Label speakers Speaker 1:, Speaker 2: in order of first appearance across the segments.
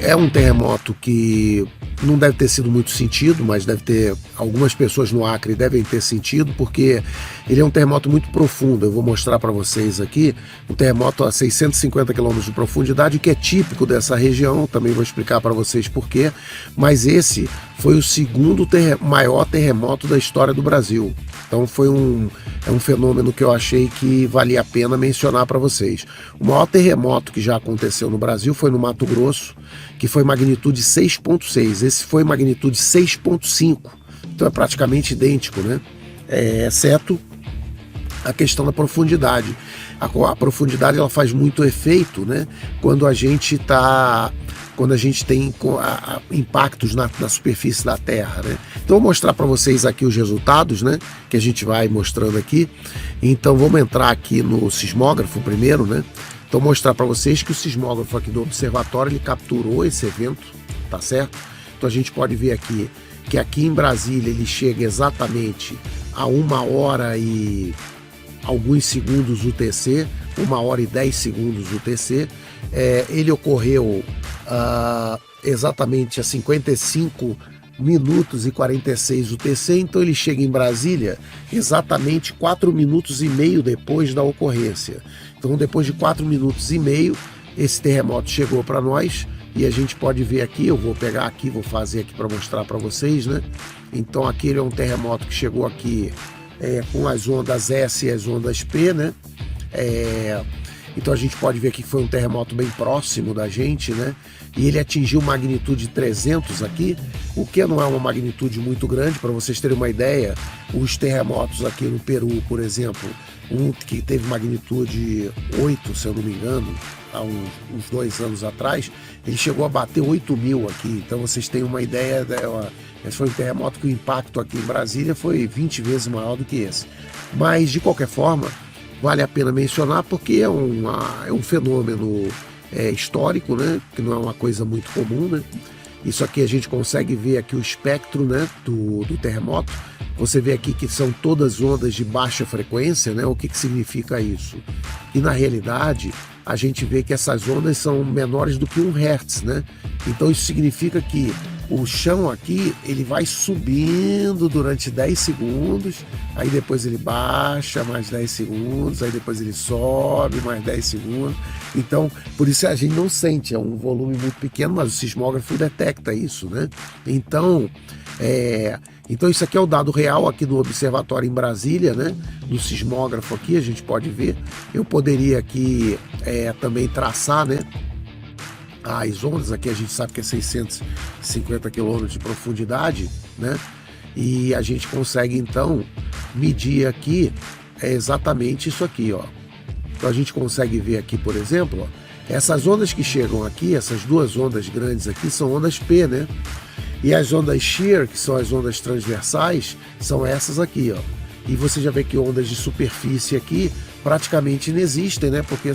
Speaker 1: É um terremoto que não deve ter sido muito sentido, mas deve ter, algumas pessoas no Acre devem ter sentido, porque ele é um terremoto muito profundo. Eu vou mostrar para vocês aqui um terremoto a 650 quilômetros de profundidade, que é típico dessa região. Também vou explicar para vocês por quê, mas esse foi o segundo maior terremoto da história do Brasil. Então é um fenômeno que eu achei que valia a pena mencionar para vocês. O maior terremoto que já aconteceu no Brasil foi no Mato Grosso, que foi magnitude 6,6. Esse foi magnitude 6,5. Então é praticamente idêntico, né? Exceto a questão da profundidade. A profundidade ela faz muito efeito, né? Quando a gente tem impactos na superfície da Terra, né? Então, vou mostrar para vocês aqui os resultados, né? Que a gente vai mostrando aqui. Então, vamos entrar aqui no sismógrafo primeiro, né? Então, mostrar para vocês que o sismógrafo aqui do observatório, ele capturou esse evento, tá certo? Então, a gente pode ver aqui que aqui em Brasília ele chega exatamente a 1h e alguns segundos UTC, 1h e 10 segundos UTC. Ele ocorreu exatamente a 55 minutos e 46 UTC, então ele chega em Brasília exatamente 4 minutos e meio depois da ocorrência. Então, depois de 4 minutos e meio, esse terremoto chegou para nós, e a gente pode ver aqui, eu vou pegar aqui, vou fazer aqui para mostrar para vocês, né? Então, aqui ele é um terremoto que chegou aqui com as ondas S e as ondas P, né? Então a gente pode ver aqui que foi um terremoto bem próximo da gente, né? E ele atingiu magnitude 300 aqui, o que não é uma magnitude muito grande. Para vocês terem uma ideia, os terremotos aqui no Peru, por exemplo, um que teve magnitude 8, se eu não me engano, há uns 2 anos atrás, ele chegou a bater 8.000 aqui. Então vocês têm uma ideia, esse foi um terremoto que o impacto aqui em Brasília foi 20 vezes maior do que esse. Mas, de qualquer forma, vale a pena mencionar porque é um fenômeno histórico, né? Que não é uma coisa muito comum, né? Isso aqui a gente consegue ver aqui o espectro, né, do terremoto. Você vê aqui que são todas ondas de baixa frequência, né? O que significa isso? E na realidade a gente vê que essas ondas são menores do que 1 Hz, né? Então isso significa que o chão aqui, ele vai subindo durante 10 segundos, aí depois ele baixa mais 10 segundos, aí depois ele sobe mais 10 segundos. Então, por isso a gente não sente, é um volume muito pequeno, mas o sismógrafo detecta isso, né? Então isso aqui é o dado real aqui do observatório em Brasília, né? Do sismógrafo aqui, a gente pode ver. Eu poderia aqui também traçar, né? As ondas aqui a gente sabe que é 650 quilômetros de profundidade, né? E a gente consegue então medir aqui exatamente isso aqui, ó. Então a gente consegue ver aqui, por exemplo, ó, essas ondas que chegam aqui, essas duas ondas grandes aqui são ondas P, né? E as ondas shear, que são as ondas transversais, são essas aqui, ó. E você já vê que ondas de superfície aqui praticamente não existem, né? Porque é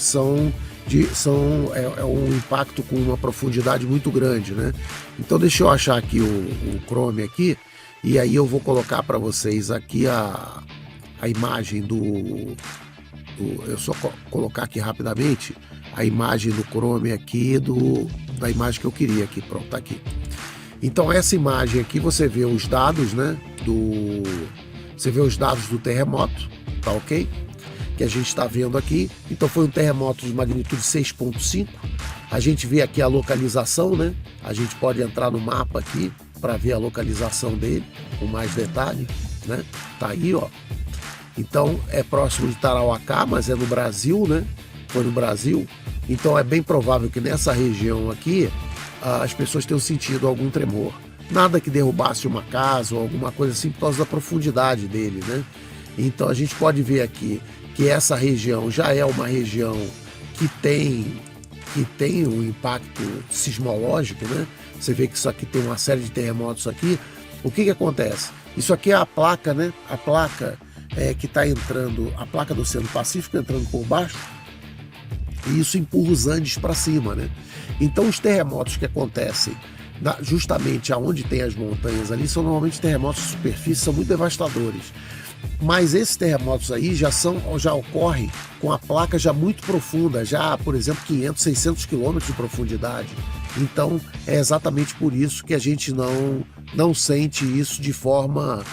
Speaker 1: um impacto com uma profundidade muito grande, né? Então deixa eu achar aqui o Chrome aqui, e aí eu vou colocar para vocês aqui a imagem eu só colocar aqui rapidamente a imagem do Chrome aqui, da imagem que eu queria aqui, pronto, tá aqui. Então essa imagem aqui você vê os dados, né? Você vê os dados do terremoto, tá ok? Que a gente está vendo aqui. Então foi um terremoto de magnitude 6,5. A gente vê aqui a localização, né? A gente pode entrar no mapa aqui para ver a localização dele com mais detalhe, né? Tá aí, ó. Então é próximo de Tarauacá, mas é no Brasil, né? Foi no Brasil. Então é bem provável que nessa região aqui as pessoas tenham sentido algum tremor. Nada que derrubasse uma casa ou alguma coisa assim por causa da profundidade dele, né? Então a gente pode ver aqui que essa região já é uma região que tem um impacto sismológico, né? Você vê que isso aqui tem uma série de terremotos aqui. O que acontece? Isso aqui é a placa, né? A placa que está entrando, a placa do Oceano Pacífico entrando por baixo, e isso empurra os Andes para cima, né? Então os terremotos que acontecem justamente aonde tem as montanhas ali são normalmente terremotos de superfície, são muito devastadores. Mas esses terremotos aí já ocorrem com a placa já muito profunda, já, por exemplo, 500, 600 quilômetros de profundidade. Então, é exatamente por isso que a gente não sente isso de forma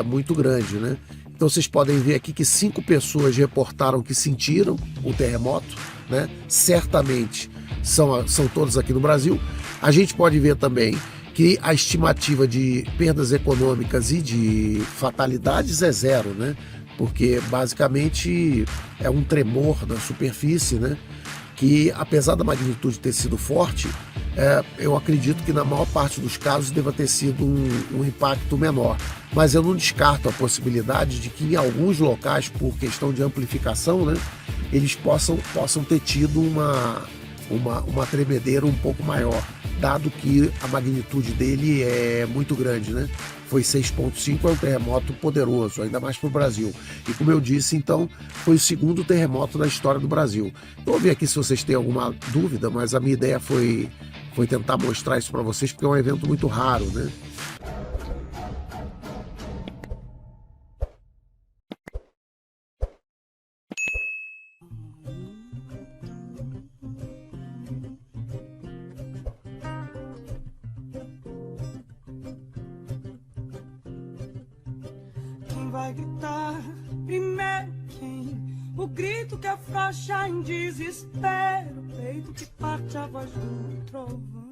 Speaker 1: muito grande, né? Então, vocês podem ver aqui que 5 pessoas reportaram que sentiram o terremoto, né? Certamente são todos aqui no Brasil. A gente pode ver também que a estimativa de perdas econômicas e de fatalidades é zero, né? Porque basicamente é um tremor na superfície, né? Que apesar da magnitude ter sido forte, eu acredito que na maior parte dos casos deva ter sido um impacto menor. Mas eu não descarto a possibilidade de que em alguns locais, por questão de amplificação, né, eles possam ter tido uma tremedeira um pouco maior, dado que a magnitude dele é muito grande, né? Foi 6,5, é um terremoto poderoso, ainda mais para o Brasil. E como eu disse, então, foi o segundo terremoto na história do Brasil. Eu vou ver aqui se vocês têm alguma dúvida, mas a minha ideia foi tentar mostrar isso para vocês, porque é um evento muito raro, né?
Speaker 2: Quem vai gritar primeiro? Quem? O grito que afrouxa em desespero, o peito que parte a voz do trovão.